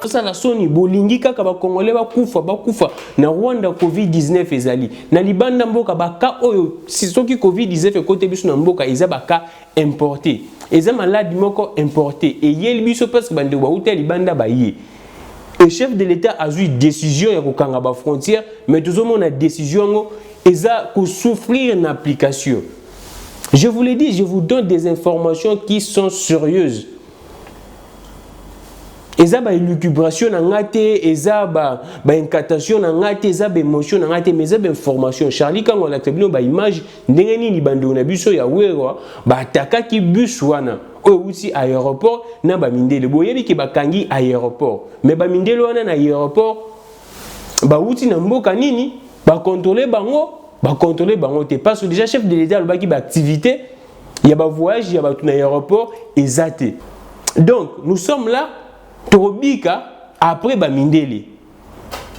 Ça la soni bolingi kaka ba Congolais bakufa na Rwanda Covid-19 ezali na libanda mboka baka oyo si soki Covid-19 côté biso na mboka eza baka importé eza maladi moko importé et yeli biso parce que bande ba uta libanda ba yé. Le chef de l'État a eu décision ya kokanga ba frontière mais tout le monde a décision eza ko souffrir en application. Je vous l'ai dit, je vous donne des informations qui sont sérieuses. Eza ba élucubration na ngate, eza ba incantation na ngate, eza ba émotion na ngate, mais eza ba information. Charlie quand on a tabino ba image ndenge nini bando na biso ya wewa ba ataka ki bus wana aussi aéroport na ba mindele boyebi ki ba kangi aéroport mais ba mindele wana na aéroport ba uti na mboka nini ba contrôler bango te parce que déjà chef de l'État le qui ba activité il y a ba voyage il y a ba tout na aéroport exacté. Donc nous sommes là Tobika après Bamindele.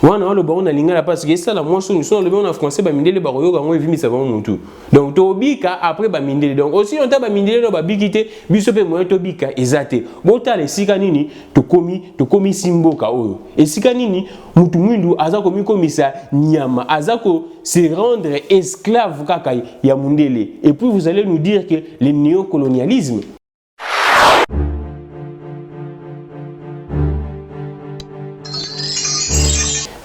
Wana le baron na lingala parce que ça la moi nous sommes le baron en français Bamindele baroyo gango evimi ça va montu. Donc Tobika après Bamindele. Donc aussi on t'a Bamindele no babikité biso pe moyen Tobika ezate. Bota le sika nini to komi simboka oyo. Et sika nini mutu mwindu aza komi komisa nyama aza ko se rendre esclave kaka ya mundele. Et puis vous allez nous dire que le néocolonialisme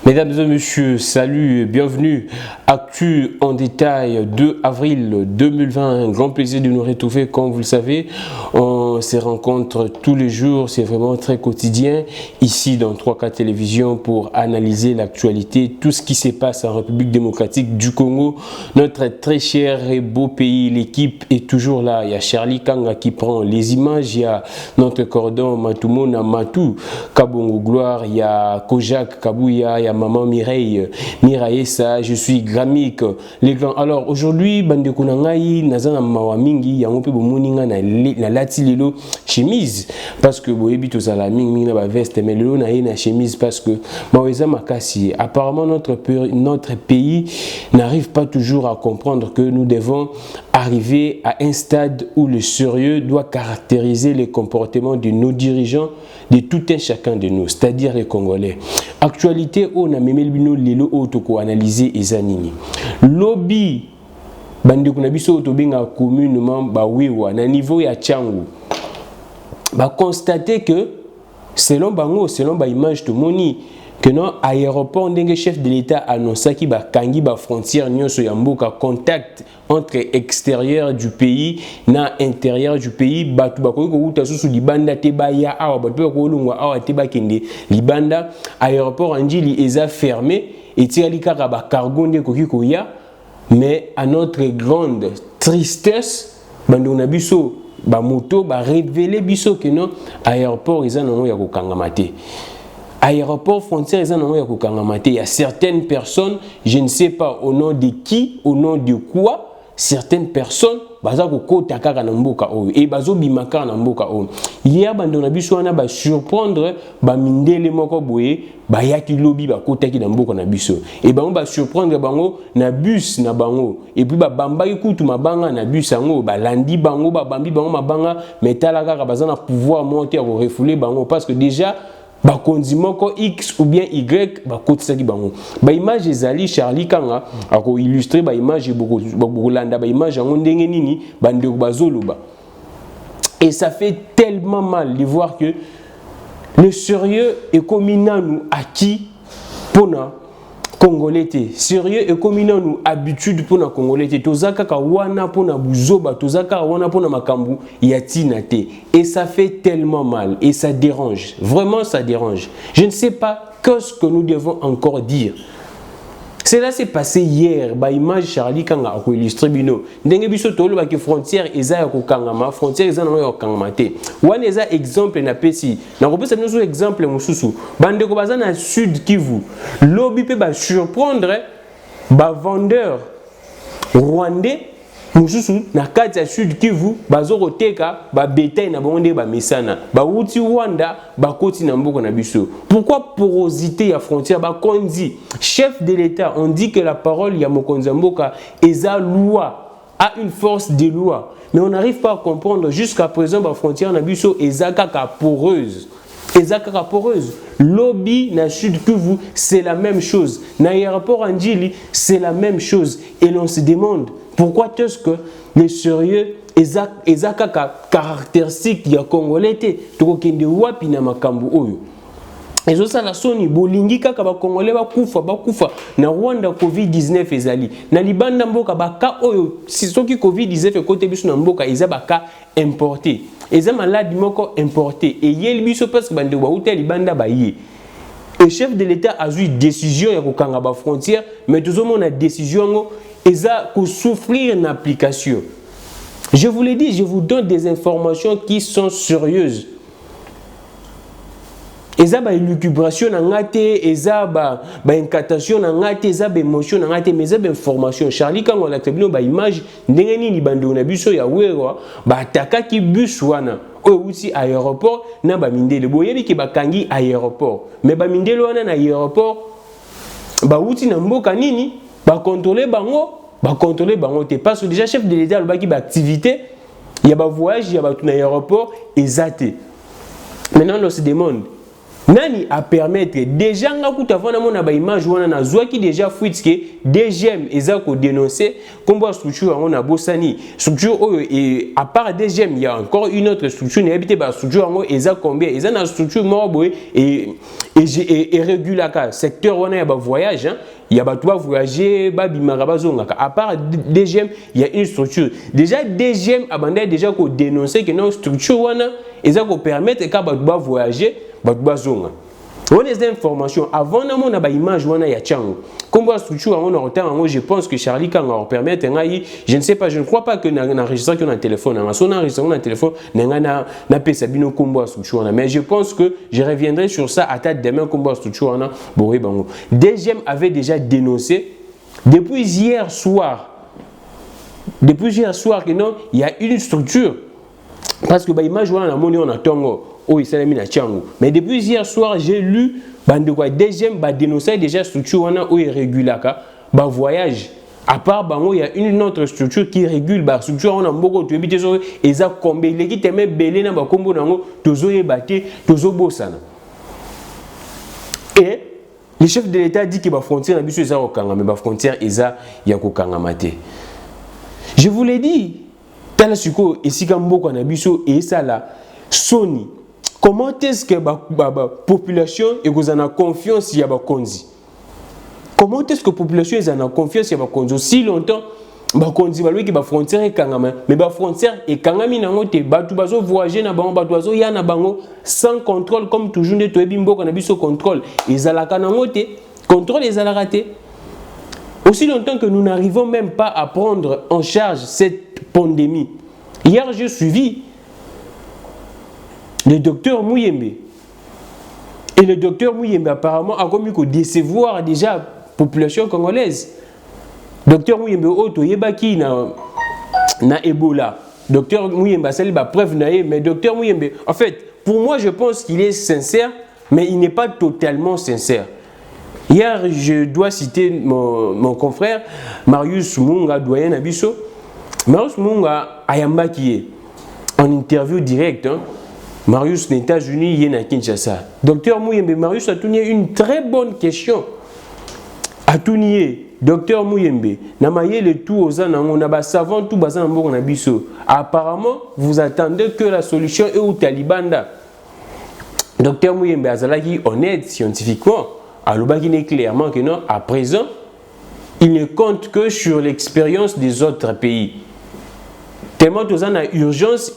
Mesdames et messieurs, salut et bienvenue. Actu en détail 2 avril 2020. Un grand plaisir de nous retrouver. Comme vous le savez, on se rencontre tous les jours. C'est vraiment très quotidien ici dans 3K Télévision pour analyser l'actualité, tout ce qui se passe en République démocratique du Congo, notre très cher et beau pays. L'équipe est toujours là. Il y a Charlie Kanga qui prend les images. Il y a notre cordon Matumona Matou Kabongo Gloire. Il y a Kojak Kabouya. Il y a Maman Mireille Miraïsa. Je suis Gramik les grands. Alors aujourd'hui bande kunangai nazana mawa mingi yango pe bomoninga na lati lelo chemise parce que boyebi to sala mingi na ba veste mais lelo na na chemise parce que maweza makasi apparemment notre pays n'arrive pas toujours à comprendre que nous devons arriver à un stade où le sérieux doit caractériser les comportements de nos dirigeants, de tout un chacun de nous, c'est-à-dire les Congolais. Actualité on a memel bino lelo otoko analyser ezanini. Lobby bande kuna biso to benga communément ba wewa na niveau ya Tchangu. Ba constater que selon bango, selon ba image to moni que non aéroport ndenge chef de l'État annonça ki ba kangi ba frontière nyonso ya mboka contact entre extérieur du pays na intérieur du pays batu bakoki ko uta susu libanda te ba ya awa batu ko lungwa awa te ba kende libanda aéroport anjili eza fermé et tirali kaka ba cargo nde koki ko ya mais à notre grande tristesse bando na biso ba moto ba révéler biso que non aéroport eza nango ya ko kangamate. Aéroport frontière il y a certaines personnes, je ne sais pas au nom de qui, au nom de quoi, certaines personnes bazako kota kaka na mboka oyo et bazo bimaka na mboka oyo. Hier bandona biso wana ba surprendre ba mindele moko boye ba yaki lobby ba kota ki na mboka na biso. Et bango ba surprendre bango na bus na bango et puis ba bambaki kutu mabanga na bus yango ba landi bango ba bambi bango mabanga metala kaka bazana pouvoir monter à refouler bango parce que déjà ba kondimoko X ou bien Y ba kotisaki bango ba image ezali Charlie Kanga ako illustrer ba image beaucoup landa ba image yango ndenge nini ba ndeko bazoloba et ça fait tellement mal de voir que le sérieux est comme nous acquis pour na Congolais te sérieux et comme nous habitude pour na Congolais te tozaka ka wana pour na buzoba tozaka wana pour na makambu yatina te et ça fait tellement mal et ça dérange vraiment ça dérange. Je ne sais pas qu'est-ce que nous devons encore dire. Cela s'est passé hier ba image Charlie Kanga ko illustrer bino ndenge biso tolo ba ki frontière eza ya ko kangama frontière eza na yo kangama te wana eza exemple na pesi na ko pesa nous exemple mususu bande ko baza na sud Kivu lobby pe ba surprendre ba vendeur rwandais mususu na kati ya sud Kivu bazo koteka ba bétail na bonde ba mesana ba uti Rwanda ba koti na mboko na biso. Pourquoi porosité à frontière ba kondi chef de l'État on dit que la parole ya mokonza mboka eza loi a une force de loi mais on n'arrive pas à comprendre jusqu'à présent ba frontière na biso eza kaka poreuse ezaka poreuse. Lobby na Sud Kivu, c'est la même chose. Na aéroport Andjili, c'est la même chose. Et l'on se demande pourquoi est-ce que les sérieux ezaka caractéristique ya Congolais te tokokende wapi na makambo oyo. Ezo sala soni bolingi kaka ba Congolais bakufa na Rwanda Covid-19 ezali. Na libanda mboka baka oyo soki Covid-19 ekote biso na mboka eza baka importé. Eza maladi moko importé et yeli biso parce que bande ba uta libanda ba ye. Le chef de l'État a eu décision ya kokanga ba frontière mais tozomona décision ngo eza ko souffrir en application. Je vous l'ai dit, je vous donne des informations qui sont sérieuses. Eza ba élucubration na ngate, eza ba incantation na ngate, eza ba émotion na ngate, mais eza ba information. Charlie quand on a créé ba image ndenge nini bando na biso ya wewa ba ataka ki bus wana oyo uti aéroport na ba mindele boyebi ki bakangi aéroport mais ba mindele wana na aéroport ba uti na mboka nini ba contrôler bango te parce que déjà chef de l'État lobaki ba activité il y a ba voyage il y a ba tout na aéroport ezate. Maintenant on se demande nani a permettre déjà ngakuta vana mona ba image wana na zwaki déjà fuite que DGM eza ko dénoncer combo structure on a bosani structure oyo et à part DGM il y a encore une autre structure ne habité ba structure ngo eza combien eza na structure morboy et régulaka secteur wana ya ba voyage hein il y a ba toi voyager ba bimaka bazongaka à part DGM il y a une structure déjà DGM abandé déjà ko dénoncer que non structure wana eza ko permettre ka ba voyager bazonga. On les informations avant na mona ba image wana ya chango. Comme structure on a retard je pense que Charlie quand on permet je ne sais pas je ne crois pas que na enregistré qu'on a un téléphone na son enregistré on a un téléphone na pesa bino combo structure mais je pense que je reviendrai sur ça à tête demain combo structure na boy bango. Deuxième avait déjà dénoncé depuis hier soir que non il y a une structure parce que ba image wana na moni on a tongo. Oui, c'est la Tchango. Mais depuis hier soir, j'ai lu deuxième dénoncer déjà structure wana ou irrégulière ba voyage. À part bango, il y a une autre structure qui régule ba structure on a beaucoup de habiter sur et ça combien les qui t'aiment belé na ba kombo nango tozo yebate tozo bosana. Et le chef de l'État dit que ba frontière na biso eza okanga mais ba frontière eza ya kokanga mate. Je vous l'ai dit, tala suko esika mboko na biso et ça là Sony. Comment est-ce que la population a confiance il y a konzi? Comment est-ce que la population a confiance il y a konzi? Aussi longtemps, konzi balwe ki ba frontière e kangama, mais ba frontière e kangami nango te batu bazo voyager na bango batu bazo ya na bango sans contrôle comme toujours de toyebi mboko na biso contrôle. Ezalaka nango te, contrôle ezalaka te. Aussi longtemps que nous n'arrivons même pas à prendre en charge cette pandémie. Hier, j'ai suivi le docteur Mouyembe. Et le docteur Mouyembe apparemment a commis que décevoir déjà la population congolaise. Docteur Mouyembe Oto Yebaki na Ebola. Docteur Mouyembe a sali ba preuve naé mais docteur Mouyembe en fait pour moi je pense qu'il est sincère mais il n'est pas totalement sincère. Hier je dois citer mon confrère Marius Munga doyen Abisso. Marius Munga ayambaki en interview directe hein, Marius aux États-Unis, il est à Kinshasa. Docteur Mouyembe, Marius a tourné une très bonne question. A tourné, Docteur Mouyembe, namaye le tout aux ans, on a savant tout bazan en abisso. Apparemment, vous attendez que la solution est au Talibanda. Docteur Mouyembe Azalaki honnête scientifiquement, alobaki n'est clairement que non, à présent, il ne compte que sur l'expérience des autres pays. Tellement tous en a urgence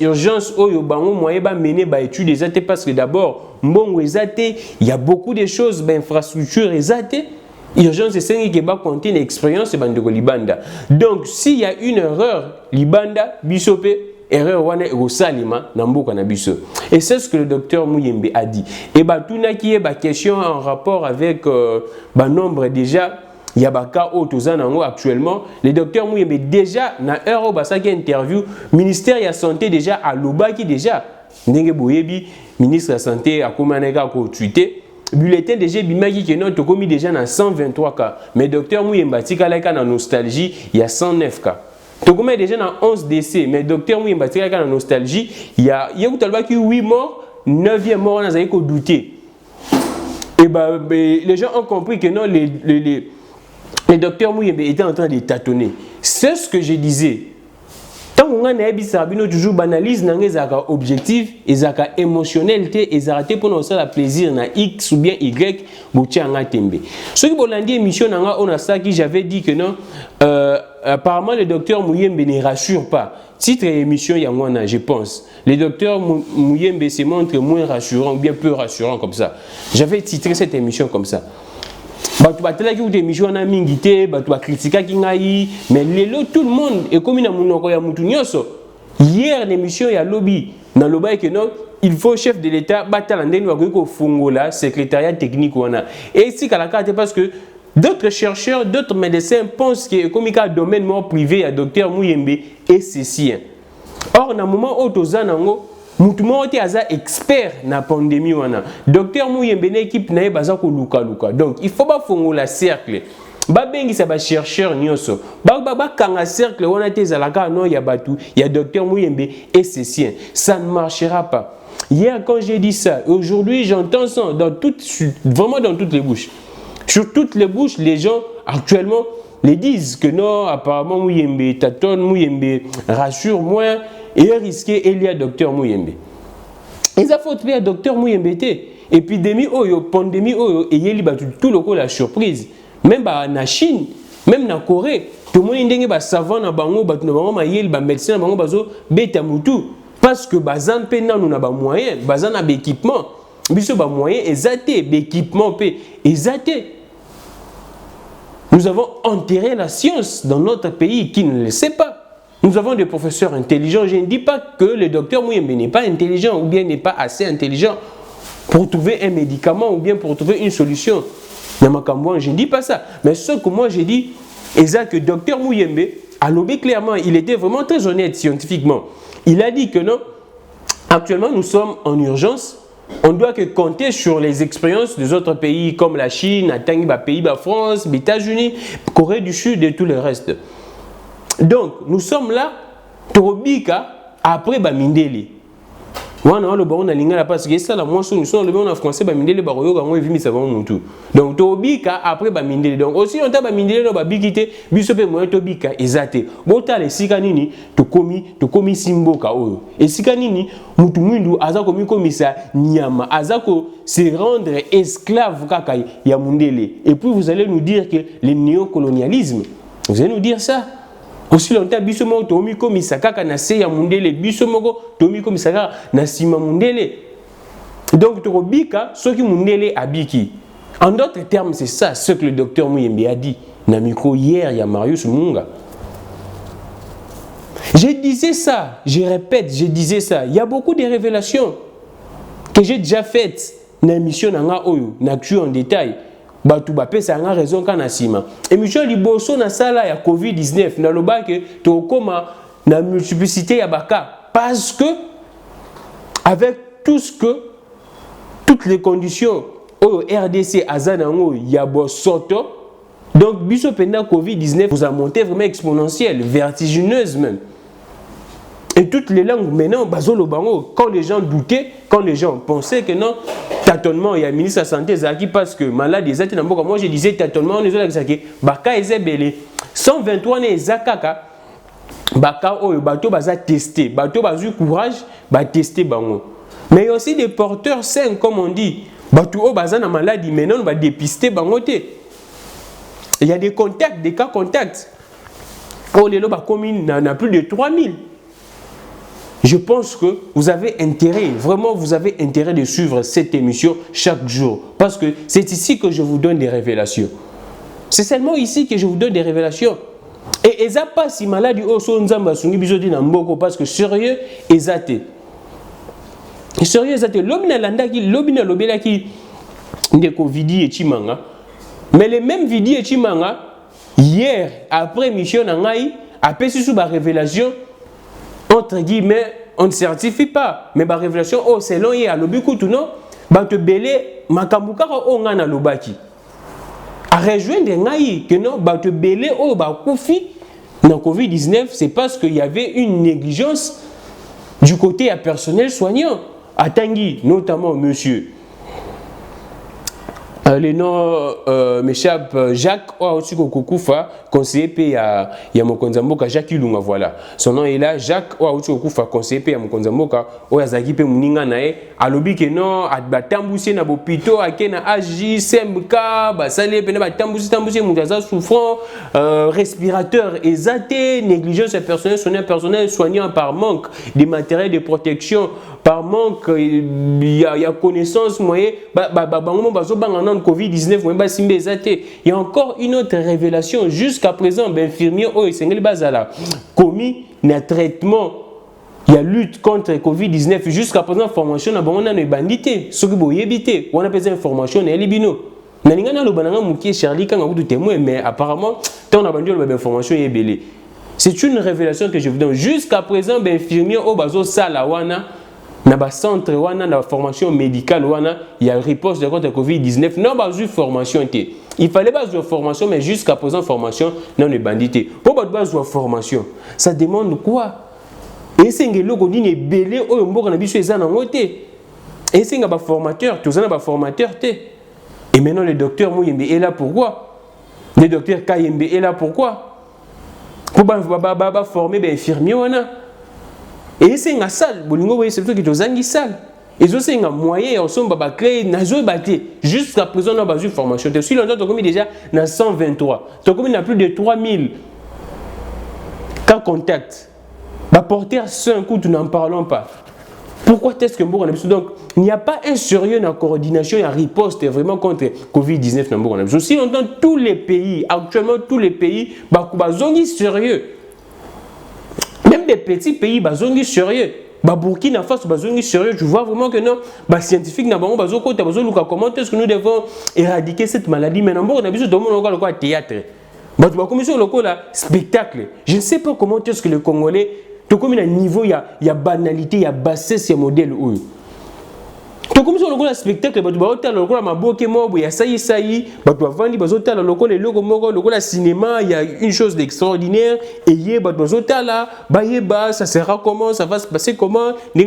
oyo bango moyen ba mener ba études ezate parce que d'abord mbongo ezate il y a beaucoup de choses ba infrastructure ezate urgence c'est que ba compter une expérience bandeko libanda. Donc s'il y a une erreur libanda bisope erreur wana egosalima na mboka na biso. Et c'est ce que le docteur Mouyembe a dit. Et ba tuna qui est ba question en rapport avec ba nombre déjà il y a des cas actuellement. Le docteur Mouyembe déjà, dans l'heure où il interview, le ministère de la Santé déjà à l'Obaki déjà. Ministre de la Santé a commencé à tweeter. Bulletin déjà bimaki que non, tu commis déjà dans 123 cas. Mais docteur Mouyembe a dans nostalgie, il y a 109 cas. Tu commis déjà dans 11 décès. Mais docteur Mouyembe a dans nostalgie, il y a 8 morts 9e mort, on a douté. Et les gens ont compris que non, les docteurs Muyembe étaient en train de tâtonner. C'est ce que je disais. Tant qu'on a toujours banalise, n'a objectif, ils ont émotionnel, ils ont pour nous faire plaisir na X ou bien Y, boutia nga tembe. Ce qui bolandi émission on a ça qui j'avais dit que non, apparemment le docteur Muyembe ne rassure pas. Titre émission Yangwana, je pense. Les docteurs Muyembe se montrent moins rassurants, ou bien peu rassurants comme ça. J'avais titré cette émission comme ça. Batu batela ki émission na mingité, batu ba critica ki ngai, mais lelo tout le monde est comme na munoko ya mutu nyonso. Hier l'émission ya lobby na loba que non, il faut chef de l'État batala ndeni wa ko fungola secrétariat technique wana. Et si kala carte parce que d'autres chercheurs, d'autres médecins pensent que comme il y a un domaine mort privé à docteur Muyembe et ceci. Or na moment où tozanango mutu mo te aza expert na pandémie wana. Docteur Muyembe na équipe na baza ko luka. Donc il faut pas fongola cercle. Ba bengi sa ba chercheur nyonso. Ba kanga cercle wana te zalaka non ya batu, ya docteur Muyembe et ceci. Ça ne marchera pas. Hier quand j'ai dit ça, aujourd'hui j'entends ça vraiment dans toutes les bouches. Sur toutes les bouches, les gens actuellement les disent que non, apparemment Muyembe tâtonne, Muyembe rassure moins et est risqué il y a docteur Muyembe. Ils ont fait à docteur Muyembe. Épidémie oyo, pandémie oyo, et il y a tout le coup la surprise. Même en Chine, même en Corée, tout le monde est savant na bango, médecin na bango bazo beta mutu parce que bazan pena nous na ba moyen, bazan na équipement. Biso ba moyen exacté, équipement pe exacté. Nous avons enterré la science dans notre pays qui ne le sait pas. Nous avons des professeurs intelligents. Je ne dis pas que le docteur Muyembe n'est pas intelligent ou bien n'est pas assez intelligent pour trouver un médicament ou bien pour trouver une solution. Je ne dis pas ça. Mais ce que moi j'ai dit, c'est que le docteur Muyembe a lobé clairement. Il était vraiment très honnête scientifiquement. Il a dit que non, actuellement nous sommes en urgence. On doit que compter sur les expériences des autres pays comme la Chine, la Pays-Bas, France, les États-Unis, Corée du Sud et tout le reste. Donc, nous sommes là, Torobika, après Bamindele. Parce que ça, nous sommes en français, Bamindele, donc, Torobika, après Bamindele. Donc, aussi, on a Bamindele, on a Bikite, Bisope, Moyen Tobika, Ezate. Bota, les Sikanini, Tokomi Simboka. Et Sikanini, Mutumundu, Azako Komisa, Nyama, Azako se rendre esclave Kaka Yamundele. Et puis, vous allez nous dire que le néocolonialisme, vous allez nous dire ça. Aussi longtemps, Bisomoko, Tomiko Misaka, Nase Yamundele, Bisomoko, Tomiko Misaka, Nasima Mundele. Donc, Torobika, ce qui Mundele Abiki. En d'autres termes, c'est ça ce que le docteur Muyembe a dit. Namiko, hier, il y a Marius Munga. Je disais ça, je répète, je disais ça. Il y a beaucoup de révélations que j'ai déjà faites dans l'émission Nanga Oyo, N'Actu en détail. Batu bape ça a raison quand nasima. Émission liboso na sala ya COVID-19 na loba que to koma na multiplicité ya baka parce que avec toutes les conditions au RDC azanango ya bo soto donc biso pendant COVID-19 vous a monté vraiment exponentielle, vertigineuse même. Et toutes les langues maintenant, quand les gens doutaient, quand les gens pensaient que non, tâtonnement, il y a le ministre de la Santé Zaki parce que malade des êtres moi je disais tâtonnement, on est là Zaki, Baka et Zebele, 123 ne Zakaka, Baka oh bateau baza testé, bateau bazu courage, ba testé bango. Mais il y a aussi des porteurs sains comme on dit, bateau oh baza na maladie maintenant on va dépister bangoté. Il y a des contacts, des cas contacts. Oh les loba commune n'a plus de 3000. Je pense que vous avez intérêt, vraiment vous avez intérêt de suivre cette émission chaque jour. Parce que c'est ici que je vous donne des révélations. C'est seulement ici que je vous donne des révélations. Et ça pas si malade au son nzamba sungi bizodi na mboko parce que sérieux ezate. Sérieux ezate lobina landaki lobina lobelaki ndeko vidi et chimanga. Mais les mêmes vidi et chimanga hier après mission na ngai après sous ba révélation entre guillemets, on ne certifie pas. Mais la révélation, oh, c'est long, il y a le bikutu, non? Bah, te belé, makambuka, oh, on a le baki. À rejoindre ngai, que non, bah, te belé, oh, bah, koufi, dans Covid-19, c'est parce qu'il y avait une négligence du côté personnel soignant. à Tanguy, notamment monsieur. Les noms m'échappent. Jacques Ouaoutsiko-Koufa, conseiller P à Mokonzamboka, Jacques Ilunga, voilà. Son nom est là, Jacques Ouaoutsiko-Koufa, conseiller P à Mokonzamboka, Oyazaki P Mouninga Nae, alobi que non, Batamboussé na Bopito, Akena Agi, SMK, Basale, Pena Batamboussé, Moudaza souffrant, respirateur exaté, négligence personnelle, soignant personnel, soignant par manque de matériel de protection, par manque, il y a connaissance, moyen, Covid-19, il y a encore une autre révélation. Jusqu'à présent, l'infirmier commis un traitement, il y a lutte contre Covid-19. Jusqu'à présent, formation, on a bandité. Ce qui est évité, on a besoin d'informations, on est libino. Mais apparemment, on a besoin d'informations. C'est une révélation que je vous donne. Jusqu'à présent, l'infirmier au bazo salawana. Dans le centre, dans la formation médicale, il y a une réponse de contre Covid-19. Non, pas une formation. Il fallait pas une formation, mais jusqu'à présent, formation, non, les bandités. Pourquoi pas une formation? Ça demande quoi? Et c'est que l'on dit que belé, on a dit que c'est un moté. Et c'est un formateur, tout ça, un formateur. Et maintenant, le docteur Mouyembe est là pourquoi? Le docteur Kayembe est là pourquoi? Pour former des infirmiers, et c'est une salle, c'est plutôt que c'est une salle. Et c'est un moyen, on va créer, jusqu'à présent, on a une formation. Si longtemps, on a déjà 123. On a plus de 3000 cas contacts. Porter un coup, nous n'en parlons pas. Pourquoi est-ce que donc il n'y a pas un sérieux dans la coordination et la riposte vraiment contre Covid-19 Si longtemps, tous les pays, actuellement tous les pays, sont sérieux. Même des petits pays, ils sont sérieux. Burkina Faso, ils sont sérieux. Tu vois vraiment que non, les scientifiques, comment est-ce que nous devons éradiquer cette maladie. Maintenant, on a besoin de un théâtre. Un spectacle. Je ne sais pas comment est-ce que les Congolais, tout comme il y a un niveau, il y a banalité, il y a bassesse, il y a modèle. Tout comme si on a un spectacle, il y a cinéma, il y a une chose d'extraordinaire, et ça sera comment, ça va se passer comment, il y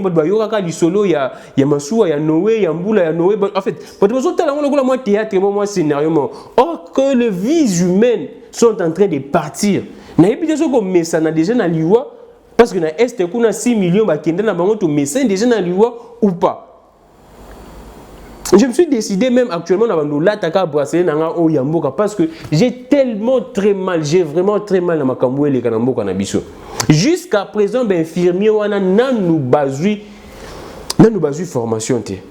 a Massoua, il y a Noé, il y a Mboula, il y a Noé. En fait, on a théâtre, moi scénario. Or que les vies humaines sont en train de partir. Il y a des gens qui ça déjà dans l'Iwa, parce que dans l'Est, on a 6 millions de médecins déjà dans l'Iwa ou pas. Je me suis décidé même actuellement dans l'attaque à brasser au Yamboka parce que j'ai tellement très mal, j'ai vraiment très mal dans ma camboué les Kanamboka Nabiso. Jusqu'à présent, infirmier wana nous basui formation té.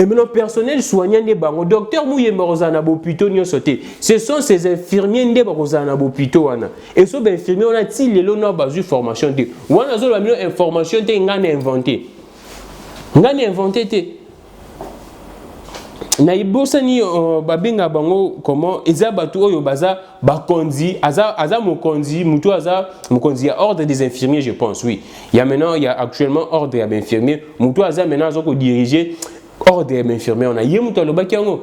Et maintenant personnel soignant des bango docteur Mouye Morozana Bopito nyo sauté. Ce sont ces infirmiers des Morozana Bopito wana. Et so infirmier on a til le no basui formation té. Wana zo la information té ngane inventé. Ngane inventé té. Na ibosani babenga bango comment ezabatu oyo baza bakonzi aza mokonzi mutu aza mokonzi ya ordre des infirmiers je pense oui il y a actuellement ordre des infirmiers mutu aza maintenant azoko diriger ordre des infirmiers on a yemutu alobaki yango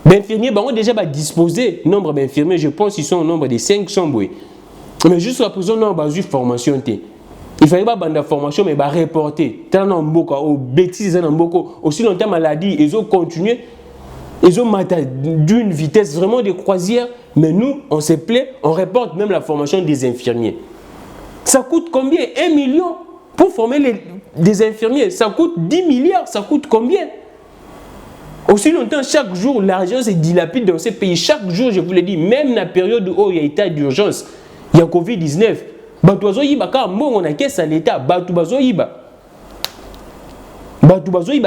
d'infirmiers bango déjà ba disposer nombre d'infirmiers je pense ils sont au nombre de 500 boy mais juste la prison non ba formation té. Il fallait pas bande formation mais reporter tellement beaucoup aux bêtises dans beaucoup aussi longtemps maladie ils ont continué ils ont d'une vitesse vraiment de croisière mais nous on se plaît on reporte même la formation des infirmiers ça coûte combien 1 million pour former des infirmiers ça coûte 10 milliards ça coûte combien aussi longtemps chaque jour l'argent se dilapide dans ces pays chaque jour je vous l'ai dit même dans la période où il y a état d'urgence il y a Covid-19 Batubazo yiba ka mbongo na caisse à l'état batubazo yiba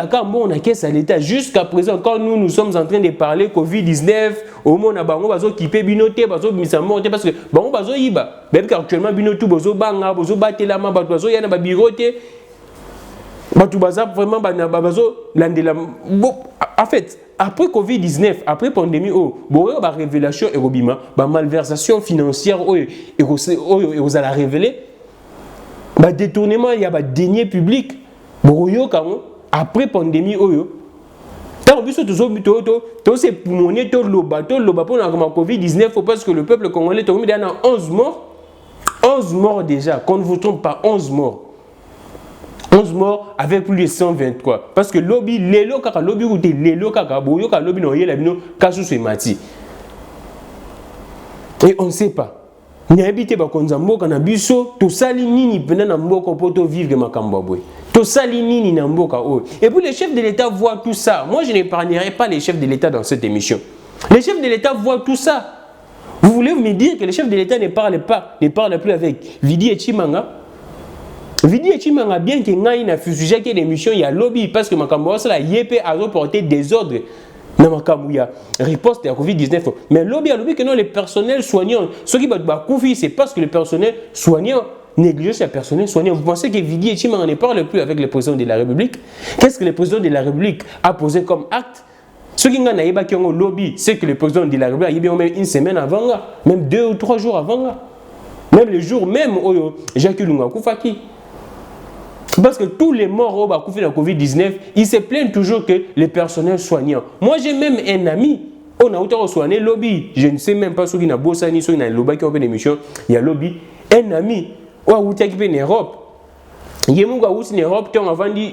ka mbongo na caisse à l'état jusqu'à présent quand nous sommes en train de parler Covid-19 au monde na bango bazo kipé binoté bazo misa monté parce que bango bazo yiba même actuellement binotou bazo banga bazo batela ma batubazo yana ba biroté batubaza vraiment bazo landela en fait après Covid-19, après pandémie, il y a des révélations et des malversations financières et vous allez révéler. Des détournements, il y a des deniers publics. Après pandémie, tant que tout c'est pour monnaie, tout le pour la Covid-19, parce que le peuple congolais est 11 morts. 11 morts déjà, qu'on ne vous trompe pas, 11 morts. 11 morts avec plus de 123. Parce que lobby, lelo kaka, lobby ou te lelo kaka, boyo ka lobby no yé la bino, kasu se mati. Et on ne sait pas. Ni habité ba konzambo kana biso, to sali nini pena na mboko poto vivre makambo boy. To sali nini na mboka o. Et puis les chefs de l'État voient tout ça. Moi je n'épargnerai pas les chefs de l'État dans cette émission. Les chefs de l'État voient tout ça. Vous voulez me dire que les chefs de l'État ne parlent plus avec Vidi et Chimanga? Vidi et Chimanga, bien que Ngaï n'a fustigé que l'émission, il y a lobby, parce que Makambo, c'est la YP a reporté des ordres. Dans Makambo, il y a riposte à Covid-19. Mais lobby a lobby que non, les personnels soignants, ceux qui battent Koufi, c'est parce que le personnel soignant néglige le personnel soignant. Vous pensez que Vidi et Chimanga ne parlent plus avec le président de la République? Qu'est-ce que le président de la République a posé comme acte? Ceux qui ont lobby, c'est que le président de la République a même une semaine avant, même 2 ou 3 jours avant, même le jour même où Jacques Lunga Koufaki. Parce que tous les morts au Bakoufi dans la Covid-19, ils se plaignent toujours que les personnels soignants. Moi, j'ai même un ami, on a autant soigné lobby. Je ne sais même pas ceux qui n'ont pas ni ceux qui n'ont lobby qui ont fait l'émission. Il y a lobby. Un ami, ou a outé qui en Europe. Il y a en Europe, qui ont vendu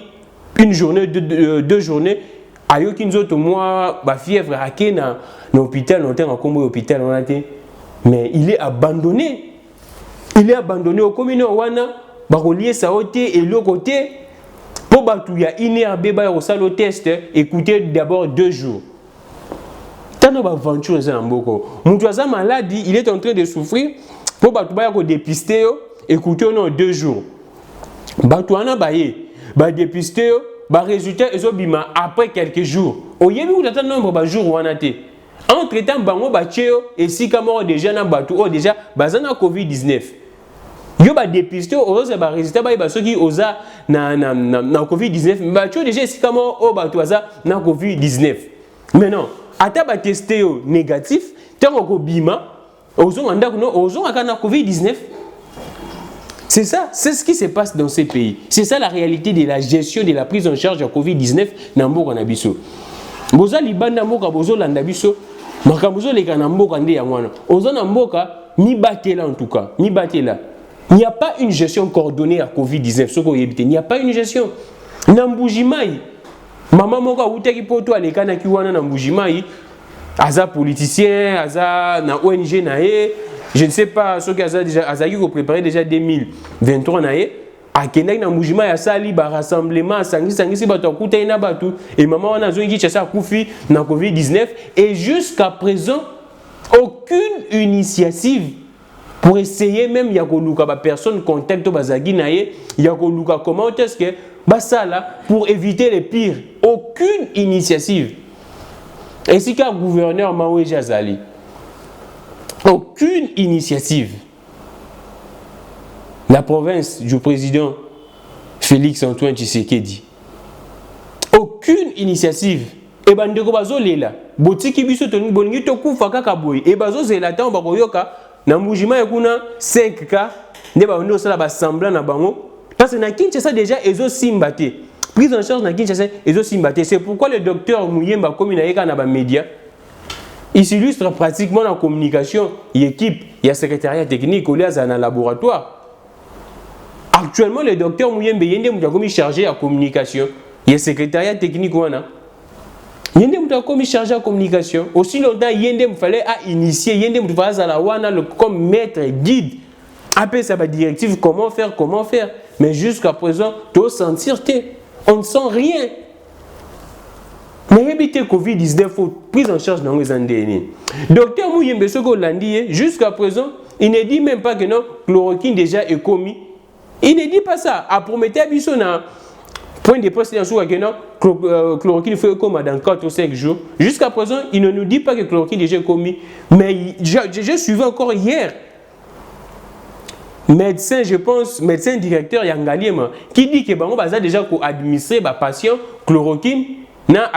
une journée, 2 journées. Ayo kinzoto moi ba fièvre raké na l'hôpital on était en combo hôpital on a été mais il est abandonné au communauté wana ba relier ça côté et l'autre côté pour batu ya inerbe ba au salo test écoutez d'abord 2 jours tano ba aventure za mboko mutu aza maladie il est en train de souffrir pour batu ba ko dépister écoutez non 2 jours batu ana ba dépister ba résultat ezobima après quelques jours. Oyebi ou tata nombre ba jour wana te. Entre temps bango ba cheo et si kamoro déjà na batu o déjà bazana Covid-19. Yo ba dépister oza ba résultat ba soki oza na Covid-19 ba cheo déjà si kamoro o batu aza na Covid-19. Mais non, ata ba tester négatif, tango ko bima ozo nganda kuno ozo ngana Covid-19. C'est ça, c'est ce qui se passe dans ces pays. C'est ça la réalité de la gestion de la prise en charge de la Covid-19 dans Mboka Nabiso. Boza libanda Mboka bozo landa biso, makamuzo leka na Mboka nde yangwana. Ozo na Mboka mi batela en tout cas, mi batela. Il n'y a pas une gestion coordonnée à Covid-19, ce qu'on y il n'y a pas une gestion. Nambujimai, maman moka uteki poto aleka na kiwana Nambujimai, aza politicien, aza na ONG nae. Je ne sais pas ce qu'ils ont préparé déjà 2023 à Kenya na Mujima ya sali ba rassemblement sangi bato kuta ina batu et maman on a zo ngi tchasa kufi na Covid-19 et jusqu'à présent aucune initiative pour essayer même ya koluka ba personne contact bazagi nae ya koluka comment est-ce que ba ça là pour éviter le pire, aucune initiative. Et si ka gouverneur Maoué Jazali aucune initiative. La province du président Félix Antoine Tshisekedi. Aucune initiative. Et bandeko bazo lela. Botiki biso toni boningi to kufa kaka boy. Et bazo zela ta bakoyoka na mujima yakuna 5K ne ba ndo sala ba semblant na bango. Parce que na Kinshasa déjà ezo simbate. Prise en charge na Kinshasa ezo simbate. C'est pourquoi le docteur Mouyemba comme na yeka na ba média il s'illustre pratiquement dans la communication. Il équipe, il y a secrétariat technique, il y a un laboratoire. Actuellement, le docteur Mouyembe Yende Moutakumi chargé à communication. Il y a secrétariat technique. Yende Moutakumi chargé à communication. Aussi longtemps, Yende fallait initier. Yende Moutakumi comme maître, guide. Après, ça va directive comment faire. Mais jusqu'à présent, tu dois sentir, on ne sent rien. Mais éviter Covid-19, faut prise en charge dans les années. Docteur Mouyembe Soko Landié, jusqu'à présent, il ne dit même pas que non, chloroquine déjà est commis. Il ne dit pas ça. À Prométhée Bissona, point de presse que non, chloroquine fait comme dans 4 ou 5 jours. Jusqu'à présent, il ne nous dit pas que chloroquine déjà est commis. Mais j'ai suivi encore hier. Médecin, je pense, médecin directeur Yangaliem, qui dit que on va déjà administrer les patients chloroquine. Na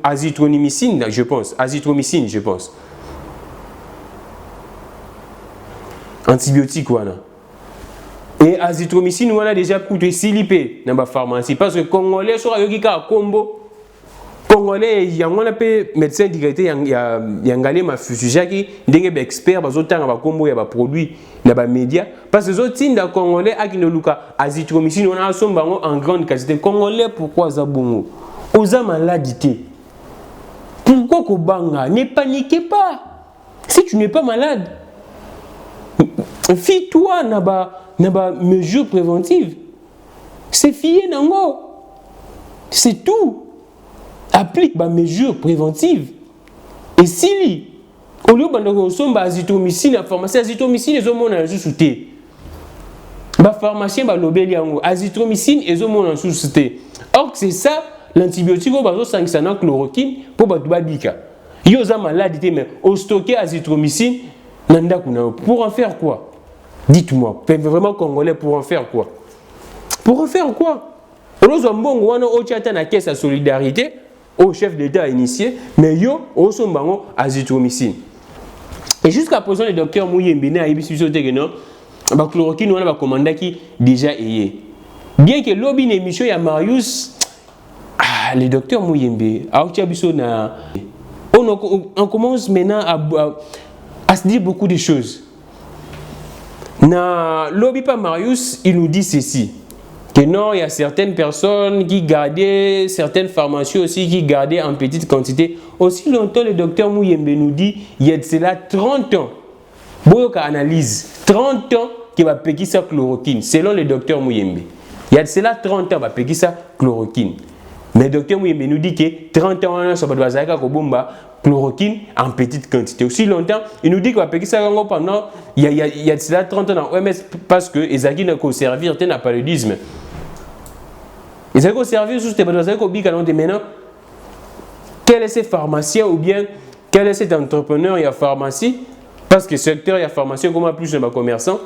azithromycine, je pense. Azithromycine, je pense. Antibiotique, voilà. Et azithromycine, on a déjà coûté silipé dans la pharmacie. Parce que les Congolais sont à combo. Congolais, il y a un médecin directeur, il y a un fusil qui est expert, il y a un produit, il y a des médias. Parce que les autres Congolais, qui ont azithromycine, on a en grande quantité. Congolais, pourquoi ça bon? Aux maladité. Pourquoi Kobanga? Ne paniquez pas. Si tu n'es pas malade, fie-toi dans mesures préventives. C'est fier nango. C'est tout. Applique les mesures préventives. Et si au lieu de azithromycine, la pharmacie, azithromycine, ils ont un sous-souté. Les pharmaciens, azithromycine, ils ont un sous-souté. Or, c'est ça, l'antibiotique, c'est un chloroquine pour les gens. Ils ont malade, mais au stocker azithromycine, pour en faire quoi? Dites-moi, vraiment congolais, pour en faire quoi? Pour en faire quoi? On a une caisse à solidarité. Au chef d'État a initié, mais yo, au son bango, azithromycine. Et jusqu'à présent, le docteur Mouyembe a dit que non, la chloroquine, on a commandé qui déjà est. Bien que lobby une émission, il y a Marius, le docteur Mouyembe, on commence maintenant à se dire beaucoup de choses. Na lobby pas Marius, il nous dit ceci. Que non, il y a certaines personnes qui gardaient, certaines pharmacies aussi qui gardaient en petite quantité. Aussi longtemps, le docteur Mouyembe nous dit, il y a de cela 30 ans. Boyoka analyse, 30 ans qu'il va payer sa chloroquine, selon le docteur Mouyembe. Il y a de cela 30 ans, il va payer sa chloroquine. Mais le docteur Mouyembe nous dit que 30 ans, ça va être chloroquine en petite quantité. Aussi longtemps, il nous dit qu'il va payer ça pendant, il y a de cela 30 ans dans l'OMS parce que les agis n'ont servir à paludisme. Ils ont servi sous ces maintenant. Quel est ce pharmacien ou bien quel est cet entrepreneur, il y a pharmacie, parce que le secteur, il y a pharmacien comme plus de commerçants.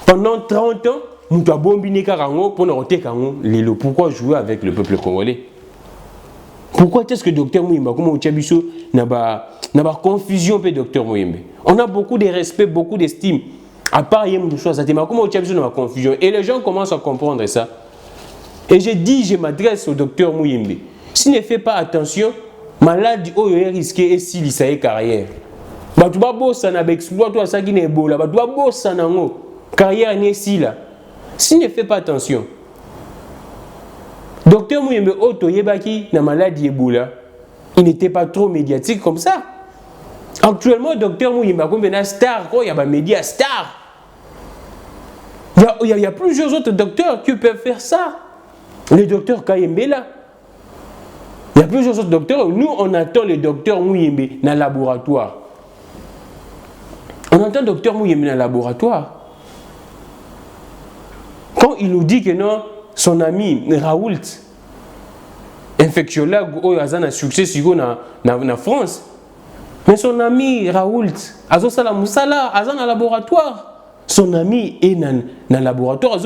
Pendant 30 ans, nous avons bombiné Karango pour nous retirer Lelo. Pourquoi jouer avec le peuple congolais? Pourquoi est-ce que le docteur Mouyembe, comme Ochabiso, n'a pas confusion avec le docteur Mouyembe? On a beaucoup de respect, beaucoup d'estime. À part Yem chose, comme Ochabiso n'a pas confusion. Et les gens commencent à comprendre ça. Et je dis, je m'adresse au docteur Mouyembe. S'il ne fait pas attention, maladie est risquée et s'il y a carrière. Tu vas bosser avec exploit, toi, ça qui n'est beau là. Tu vas bosser dans carrière n'est si là. S'il ne fait pas attention, docteur Mouyembe Oto Yebaki, na maladie Ebola, il n'était pas trop médiatique comme ça. Actuellement, docteur Mouyembe, comme un star, il y a des médias stars. Il y a plusieurs autres docteurs qui peuvent faire ça. Le docteur Kayembe là. Il y a plusieurs autres docteurs. Nous, on attend le docteur Mouyembe dans le laboratoire. On entend le docteur Mouyembe dans le laboratoire. Quand il nous dit que non, son ami Raoult, infectiologue, il a un succès en France. Mais son ami Raoult, il a un laboratoire. Son ami est dans le laboratoire.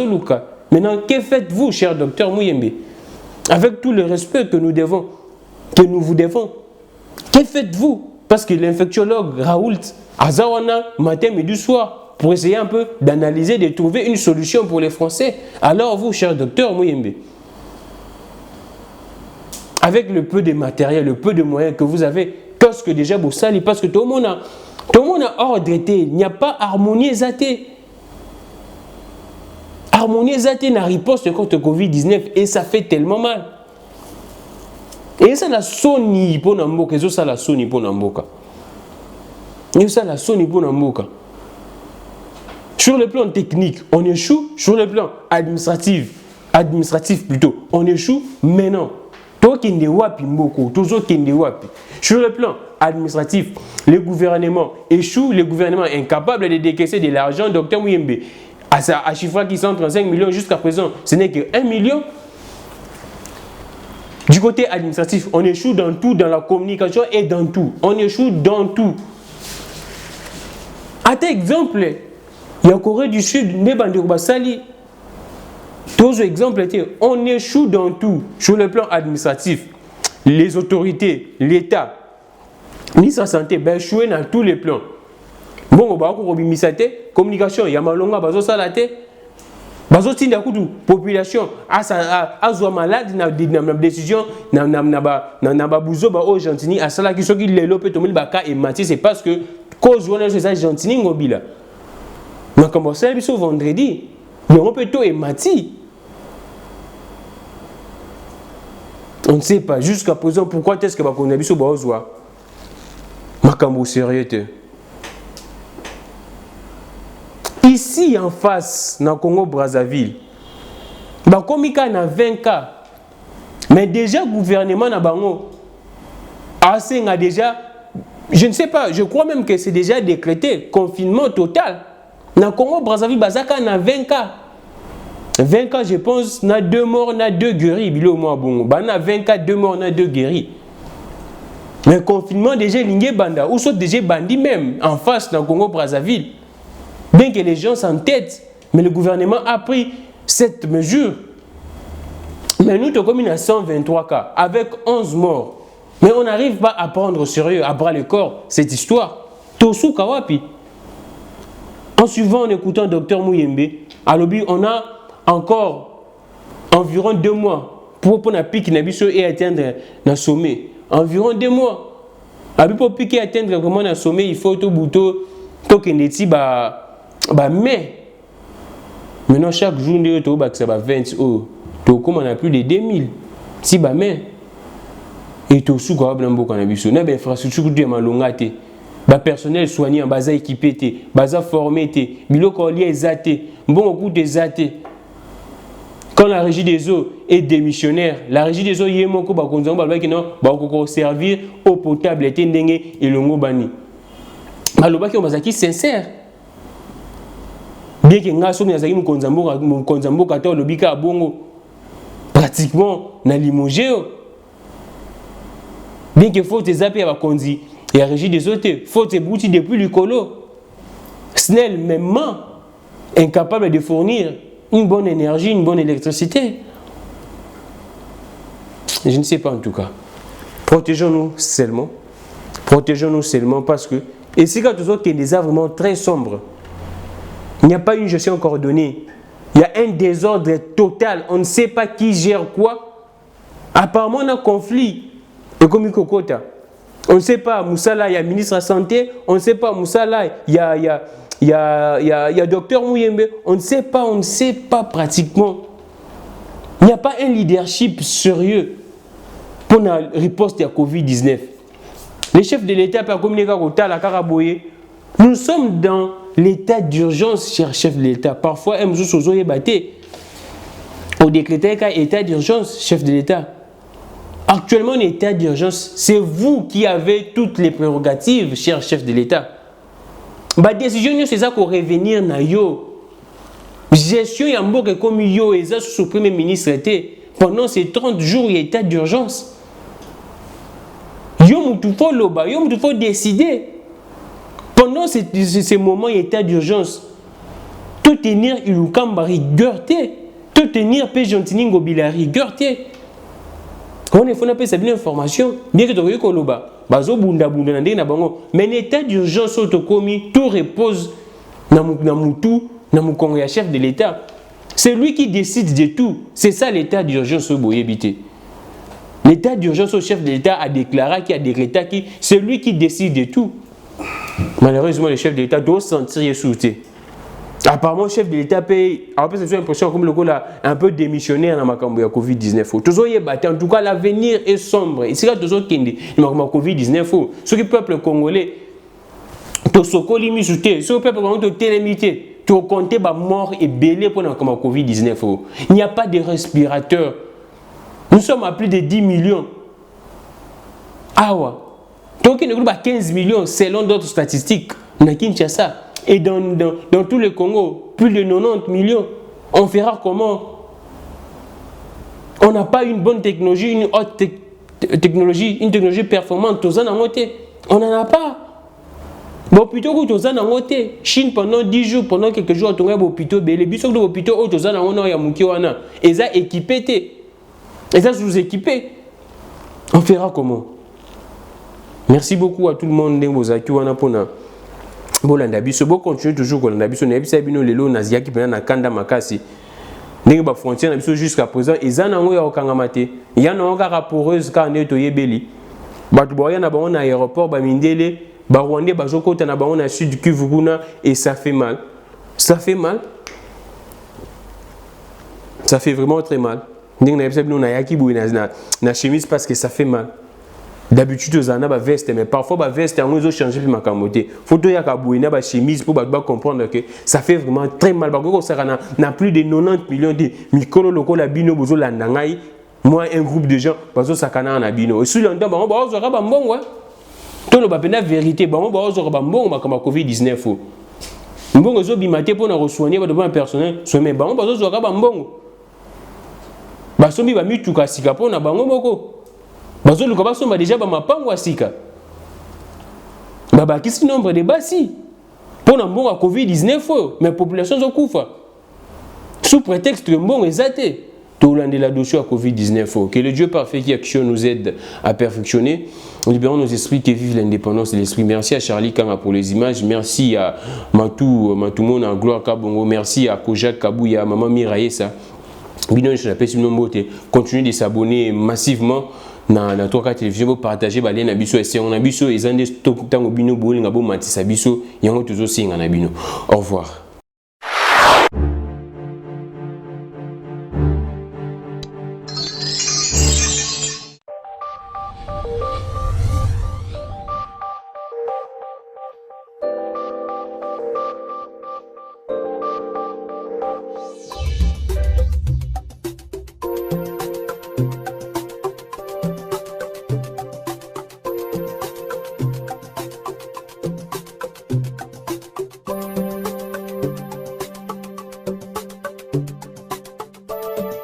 Maintenant, que faites-vous, cher docteur Mouyembe? Avec tout le respect que nous vous devons, que faites-vous? Parce que l'infectiologue Raoult, Azawana, matin, midi, soir, pour essayer un peu d'analyser, de trouver une solution pour les Français. Alors vous, cher docteur Mouyembe, avec le peu de matériel, le peu de moyens que vous avez, qu'est-ce que déjà vous salez? Parce que tout le monde a ordre, il n'y a pas harmonie zaté. Harmonie zaté n'a riposte contre le Covid-19 et ça fait tellement mal. Et ça la soni pour Namboka, et ça la soni pour Namboka. Et ça la soni pour Namboka. Sur le plan technique, on échoue. Sur le plan administratif plutôt, on échoue. Mais non. Sur le plan administratif, le gouvernement échoue. Le gouvernement est incapable de décaisser de l'argent. Docteur Mouyembe, à chiffre qui 135 millions jusqu'à présent, ce n'est que 1 million. Du côté administratif, on échoue dans tout, dans la communication et dans tout. On échoue dans tout. À tel exemple, il y a Corée du Sud, tous exemples étaient, on échoue dans tout. Sur le plan administratif, les autorités, l'État, le ministre de la Santé, ben échoué dans tous les plans. Bon, on va communication, il y a malonga, bazo salate. bazotinda kutu population azwa malade na décision na babuzo ba Argentine asala ki soki lelo pe tomeli baka emati c'est parce que cause wana c'est ça Argentine ngobila makambo ça biso vendredi yango pe to emati. On ne sait pas jusqu'à présent pourquoi est-ce que bakona biso bazwa makambo sérieux. Ici en face, dans le Congo-Brazzaville, bakomika na 20 cas. Mais déjà, le gouvernement na bango a déjà, je ne sais pas, je crois même que c'est déjà décrété, confinement total. Dans le Congo-Brazzaville, bazaka na 20 cas. 20 cas, je pense, na 2 morts, na 2 guéris. Bilo mo bongo. Ba na 20 cas, 2 morts, na 2 guéris. Mais confinement déjà lingé banda ou soit déjà bandi même en face dans le Congo-Brazzaville. Bien que les gens s'entêtent, mais le gouvernement a pris cette mesure. Mais nous, comme il y a 123 cas, avec 11 morts, mais on n'arrive pas à prendre au sérieux, à bras le corps, cette histoire. Tosu Kawapi. En suivant, en écoutant Dr Mouyembe, à l'objet, on a encore environ 2 mois pour la pique et atteindre le sommet. Environ 2 mois. Pour piquer et atteindre vraiment le sommet, il faut tout bouton, tout qu'il mais maintenant chaque jour ça va 20 euros. Comme on a plus de 2000 si mais et tout sous quoi blanc beaucoup n'abisso na infrastructure de malongate ba personnel soignant baza équipé té baza formé té biloko lié zaté bon coup des zaté. Quand la régie des eaux est démissionnaire, la régie des eaux yemoko ba konzango ba ki non ba ko servir eau potable et ndenge et longo bani maloba ki bazaki sincère. Bien que nga somi azaki mukonzamboka ta lobika bongo pratiquement na limogeo. Bien que faut tes appels à konzi et à régie des autres, faut tes bouti depuis le colo. Snell même incapable de fournir une bonne énergie, une bonne électricité. Je ne sais pas en tout cas. Protégeons-nous seulement parce que et c'est quand tous autres qui est déjà vraiment très sombre. Il n'y a pas une gestion coordonnée. Il y a un désordre total. On ne sait pas qui gère quoi. Apparemment, on a un conflit. Et comme Kokota. On ne sait pas, Moussala, il y a ministre de la Santé. On ne sait pas, Moussala, il y a docteur Mouyembe. On ne sait pas pratiquement. Il n'y a pas un leadership sérieux pour la riposte à Covid-19. Les chefs de l'État, par communiquer à la Karaboye, nous sommes dans l'état d'urgence, cher chef de l'État. Parfois, au décréter qu'un état d'urgence, chef de l'État. Actuellement, l'état d'urgence, c'est vous qui avez toutes les prérogatives, cher chef de l'État. La décision, c'est ça qu'on revenir na yo. Gestion, il y a un peu comme yo, et ça, sous le premier ministre était. Pendant ces 30 jours, il y a état d'urgence. Yo, il faut décider. Pendant ces moments, il y a état d'urgence. Tout tenir il ou kamba rigueuté. Tout tenir pe gentini ngobila rigueuté. Quand on fait ça bien information, bien que tu aies koloba, bazo bunda na ndé na bango, mais l'état d'urgence autocomi tout repose na mutu na mukongo ya chef de l'État. C'est lui qui décide de tout. C'est ça l'état d'urgence au boyebité. L'état d'urgence au chef de l'État a déclaré qu'il a décrété que c'est lui qui décide de tout. Malheureusement, le chef de l'État doit se sentir souté. Apparemment, le chef de l'État paye. Après, c'est une impression comme le coup là, un peu démissionnaire dans ma campagne Covid-19. En tout cas, l'avenir est sombre. Et c'est là toujours qui dit Covid-19. Ce qui peuple congolais, tout ce qu'on limite souté, ce peuple congolais est limité. Tout compter mort et belé pour la Covid-19. Il n'y a pas de respirateur. Nous sommes à plus de 10 millions. Ah ouais. Donc, il y a 15 millions selon d'autres statistiques. On a Kinshasa. Et dans tout le Congo, plus de 90 millions. On fera comment? On n'a pas une bonne technologie, une haute technologie, une technologie performante. On n'en a pas. Bon, plutôt que tout ça, Chine pendant 10 jours, pendant quelques jours, on a hôpital, les bisous de hôpital, on a et ça équipé. Et ça sous-équipé. On fera comment? Merci beaucoup à tout le monde. Bon, continuer toujours on a lelo nazia qui na kanda makasi ndenge ba frontière na biso jusqu'à présent eza nango ya okangama te ya nango kaka poreuse kaka nde toyebeli bato boya na bango na aéroport bamindele barwandais bazokota na bango na sud Kivu kuna et ça fait mal, ça fait mal, ça fait vraiment très mal. ndenge na yebisa bino na yaki boye na chemise parce que ça fait mal. D'habitude aux ana ba veste mais parfois ba veste yango ils ont changé puis makambo te photo ya ka boye na ba chemise pour ba comprendre que ça fait vraiment très mal. Ba ko sera na plus de 90 millions de mikolo lokola bino bozo landa ngai moi un groupe de gens bazo sakana na bino et sur le temps ba zo ka ba mbongo to lo ba pena vérité ba zo ka ba mbongo makama Covid-19 mbongo zo bimate pour na resoigner ba de personnel so mais ba zo ka ba mbongo ba sombi ba mituka sika pour na bango moko bazo luka basomba déjà ba mapango asika baba kisi nombre de basi pour na mbongo à Covid-19 mais population zo kufa sous prétexte que mbongo ezate to lande la dossier à Covid-19 que le Dieu parfait qui action nous aide à perfectionner. Libérons nos esprits, que vive l'indépendance de l'esprit. Merci à Charlie Kanga pour les images, merci à Matoumoun en gloire Kabongo, merci à Kojak Kabouya, Maman Miraïsa. Bino je n'appelle si nombre continuez de s'abonner massivement na 3 télévision pour partager ba lien na biso et on a biso ezande tango bino bolinga bo matisa biso yango toujours singa na bino. Au revoir.